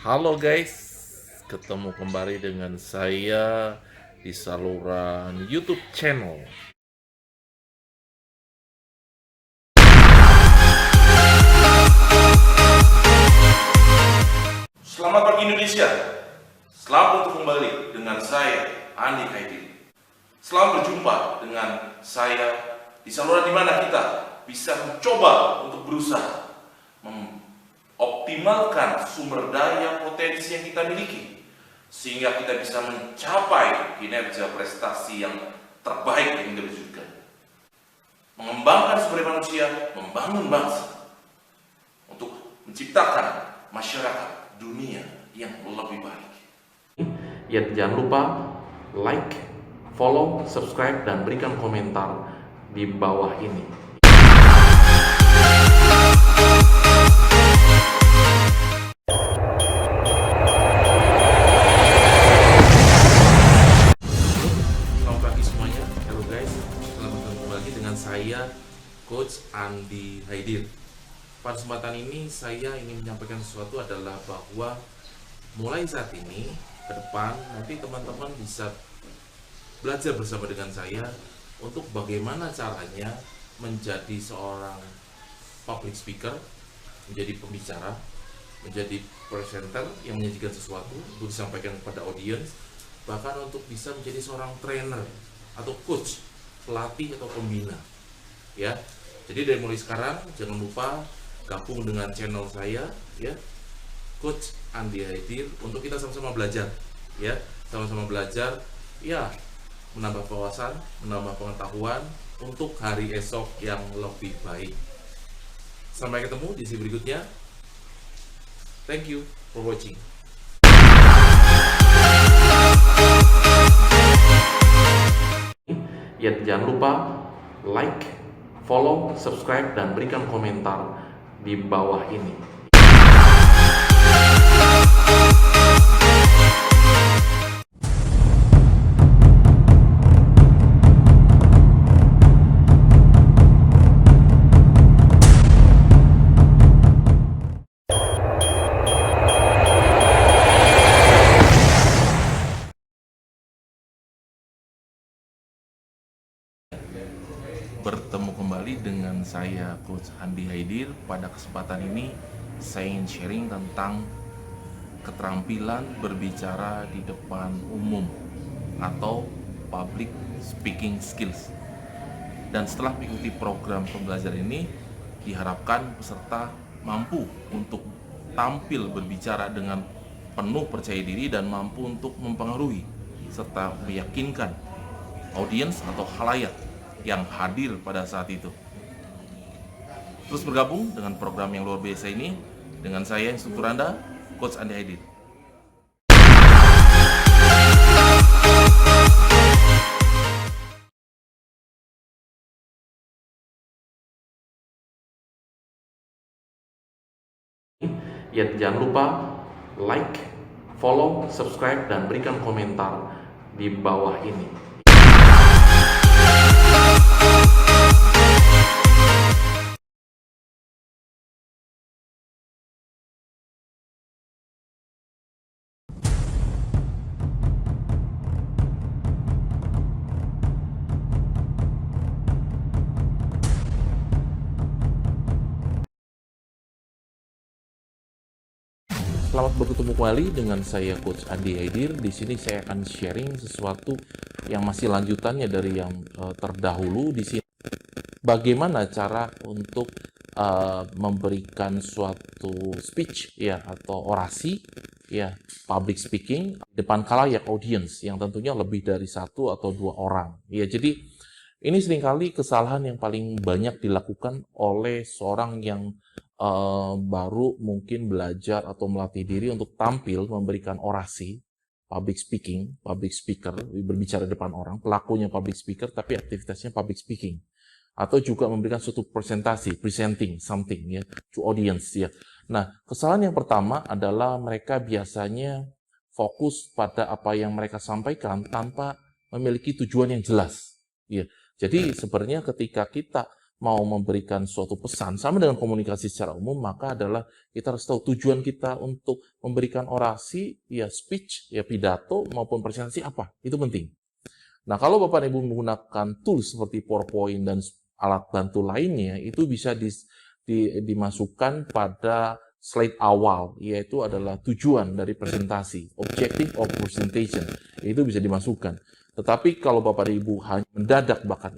Halo guys, ketemu kembali dengan saya di saluran YouTube channel. Selamat pagi Indonesia. Selamat untuk kembali dengan saya Andi Haidin. Selamat berjumpa dengan saya di saluran di mana kita bisa mencoba untuk berusaha mengoptimalkan sumber daya potensi yang kita miliki sehingga kita bisa mencapai kinerja prestasi yang terbaik yang kita wujudkan. Mengembangkan sumber daya manusia, membangun bangsa untuk menciptakan masyarakat dunia yang lebih baik. Ya, jangan lupa like, follow, subscribe, dan berikan komentar di bawah ini. Selamat pagi semuanya, halo guys, selamat bertemu lagi dengan saya Coach Andi Haidir. Pada kesempatan ini saya ingin menyampaikan sesuatu adalah bahwa mulai saat ini ke depan nanti teman-teman bisa belajar bersama dengan saya untuk bagaimana caranya menjadi seorang public speaker, menjadi pembicara, menjadi presenter yang menyajikan sesuatu untuk disampaikan kepada audiens, bahkan untuk bisa menjadi seorang trainer atau coach, pelatih atau pembina. Ya, jadi dari mulai sekarang jangan lupa gabung dengan channel saya, ya, Coach Andi Haidir, untuk kita sama-sama belajar, ya, sama-sama belajar, ya, menambah wawasan, menambah pengetahuan untuk hari esok yang lebih baik. Sampai ketemu di sesi berikutnya. Thank you for watching. Ya, jangan lupa like, follow, subscribe, dan berikan komentar di bawah ini. Bertemu kembali dengan saya Coach Andi Haidir. Pada kesempatan ini saya ingin sharing tentang keterampilan berbicara di depan umum atau public speaking skills. Dan setelah mengikuti program pembelajaran ini, diharapkan peserta mampu untuk tampil berbicara dengan penuh percaya diri dan mampu untuk mempengaruhi serta meyakinkan audiens atau khalayak yang hadir pada saat itu. Terus bergabung dengan program yang luar biasa ini dengan saya, instruktur Anda, Coach Andi Haidir. Ya, jangan lupa like, follow, subscribe, dan berikan komentar di bawah ini. Selamat bertemu kembali dengan saya Coach Andi Haidir. Di sini saya akan sharing sesuatu yang masih lanjutannya dari yang terdahulu. Di sini bagaimana cara untuk memberikan suatu speech ya atau orasi ya, public speaking depan khalayak audience yang tentunya lebih dari satu atau dua orang. Ya, jadi ini seringkali kesalahan yang paling banyak dilakukan oleh seorang yang baru mungkin belajar atau melatih diri untuk tampil memberikan orasi, public speaking, public speaker, berbicara depan orang, pelakunya public speaker tapi aktivitasnya public speaking. Atau juga memberikan suatu presentasi, presenting something ya, to audience ya. Nah, kesalahan yang pertama adalah mereka biasanya fokus pada apa yang mereka sampaikan tanpa memiliki tujuan yang jelas. Ya. Jadi sebenarnya ketika kita mau memberikan suatu pesan, sama dengan komunikasi secara umum, maka adalah kita harus tahu tujuan kita untuk memberikan orasi, ya speech, ya pidato, maupun presentasi apa. Itu penting. Nah, kalau Bapak dan Ibu menggunakan tools seperti PowerPoint dan alat bantu lainnya, itu bisa dimasukkan pada slide awal, yaitu adalah tujuan dari presentasi, objective of presentation, itu bisa dimasukkan. Tetapi kalau Bapak dan Ibu hanya mendadak, bahkan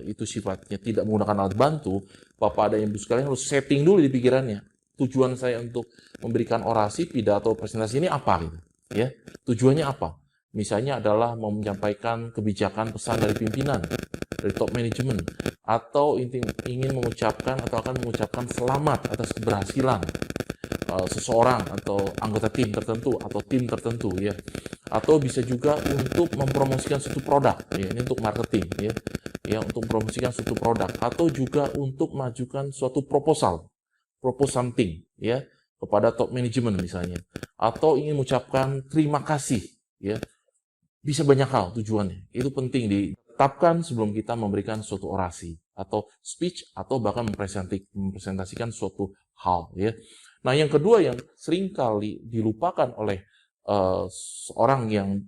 itu sifatnya tidak menggunakan alat bantu, Bapak dan Ibu sekalian harus setting dulu di pikirannya. Tujuan saya untuk memberikan orasi, pidato, presentasi ini apa? Gitu, ya, tujuannya apa? Misalnya adalah mau menyampaikan kebijakan pesan dari pimpinan, dari top manajemen, atau ingin mengucapkan atau akan mengucapkan selamat atas keberhasilan seseorang atau anggota tim tertentu atau tim tertentu, ya. Atau bisa juga untuk mempromosikan suatu produk, ya, ini untuk marketing, ya. Ya, untuk mempromosikan suatu produk, atau juga untuk mengajukan suatu proposal something, ya, kepada top manajemen misalnya, atau ingin mengucapkan terima kasih, ya. Bisa banyak hal tujuannya. Itu penting ditetapkan sebelum kita memberikan suatu orasi atau speech atau bahkan mempresentasikan suatu hal, ya. Nah, yang kedua yang sering kali dilupakan oleh seorang yang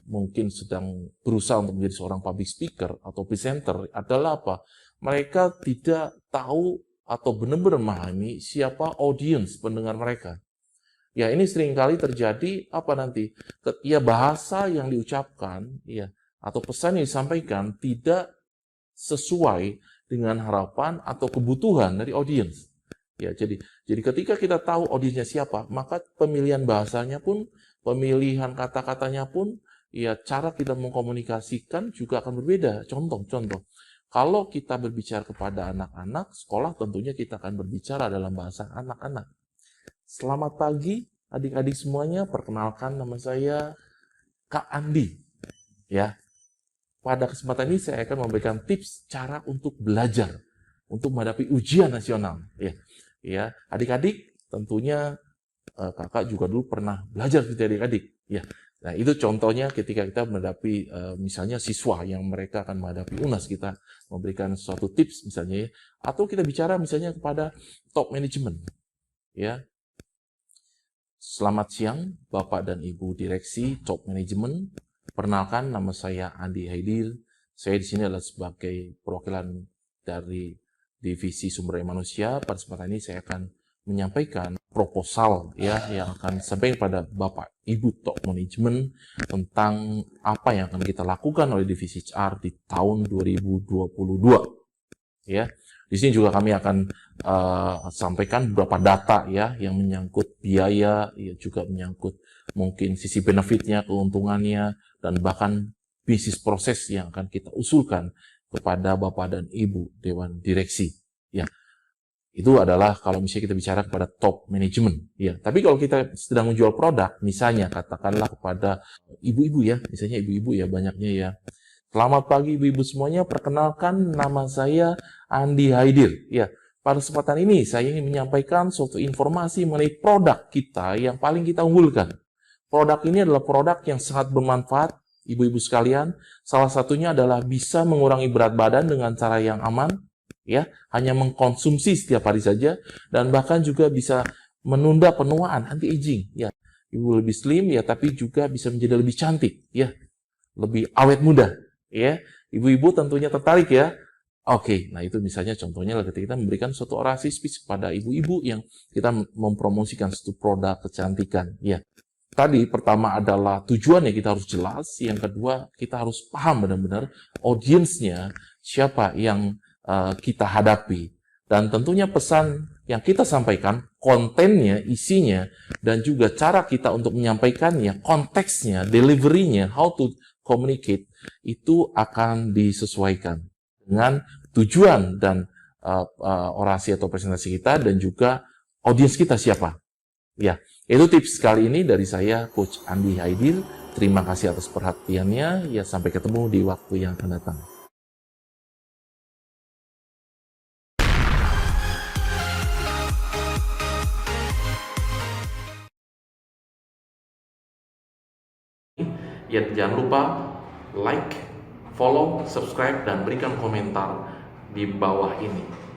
mungkin sedang berusaha untuk menjadi seorang public speaker atau presenter adalah apa? Mereka tidak tahu atau benar-benar memahami siapa audiens pendengar mereka. Ya, ini seringkali terjadi apa nanti? Ya, bahasa yang diucapkan, ya, atau pesan yang disampaikan tidak sesuai dengan harapan atau kebutuhan dari audiens. Ya, jadi ketika kita tahu audiensnya siapa, maka pemilihan bahasanya pun, pemilihan kata-katanya pun, ya, cara kita mengkomunikasikan juga akan berbeda. Contoh. Kalau kita berbicara kepada anak-anak, sekolah tentunya kita akan berbicara dalam bahasa anak-anak. Selamat pagi adik-adik semuanya, perkenalkan nama saya Kak Andi. Ya, pada kesempatan ini saya akan memberikan tips cara untuk belajar, untuk menghadapi ujian nasional. Ya, adik-adik tentunya kakak juga dulu pernah belajar seperti adik-adik. Ya, nah itu contohnya ketika kita menghadapi misalnya siswa yang mereka akan menghadapi UNAS, kita memberikan suatu tips misalnya, ya. Atau kita bicara misalnya kepada top management. Ya, selamat siang, Bapak dan Ibu Direksi Top Management. Perkenalkan, nama saya Andi Haidir. Saya di sini adalah sebagai perwakilan dari Divisi Sumber Daya Manusia. Pada kesempatan ini saya akan menyampaikan proposal, ya, yang akan disampaikan pada Bapak Ibu Top Management tentang apa yang akan kita lakukan oleh Divisi HR di tahun 2022. Ya. Di sini juga kami akan sampaikan beberapa data, ya, yang menyangkut biaya, ya, juga menyangkut mungkin sisi benefitnya, keuntungannya, dan bahkan bisnis proses yang akan kita usulkan kepada Bapak dan Ibu Dewan Direksi. Ya, itu adalah kalau misalnya kita bicara kepada top management. Ya, tapi kalau kita sedang menjual produk, misalnya katakanlah kepada ibu-ibu, ya, misalnya ibu-ibu, ya, banyaknya, ya. Selamat pagi ibu-ibu semuanya, perkenalkan nama saya Andi Haidir. Ya, pada kesempatan ini saya ingin menyampaikan suatu informasi mengenai produk kita yang paling kita unggulkan. Produk ini adalah produk yang sangat bermanfaat, ibu-ibu sekalian. Salah satunya adalah bisa mengurangi berat badan dengan cara yang aman, ya, hanya mengkonsumsi setiap hari saja, dan bahkan juga bisa menunda penuaan, anti-aging. Ya, ibu lebih slim, ya, tapi juga bisa menjadi lebih cantik, ya, lebih awet muda. Ya, ibu-ibu tentunya tertarik, ya. Oke, nah itu misalnya contohnya ketika kita memberikan suatu orasi speech kepada ibu-ibu yang kita mempromosikan suatu produk kecantikan. Ya, tadi pertama adalah tujuannya kita harus jelas, yang kedua kita harus paham benar-benar audiensnya siapa yang kita hadapi, dan tentunya pesan yang kita sampaikan, kontennya, isinya, dan juga cara kita untuk menyampaikannya, konteksnya, delivery-nya, how to communicate, itu akan disesuaikan dengan tujuan dan orasi atau presentasi kita, dan juga audiens kita siapa. Ya, itu tips kali ini dari saya, Coach Andi Haidir. Terima kasih atas perhatiannya. Ya, sampai ketemu di waktu yang akan datang. Ya, jangan lupa like, follow, subscribe, dan berikan komentar di bawah ini.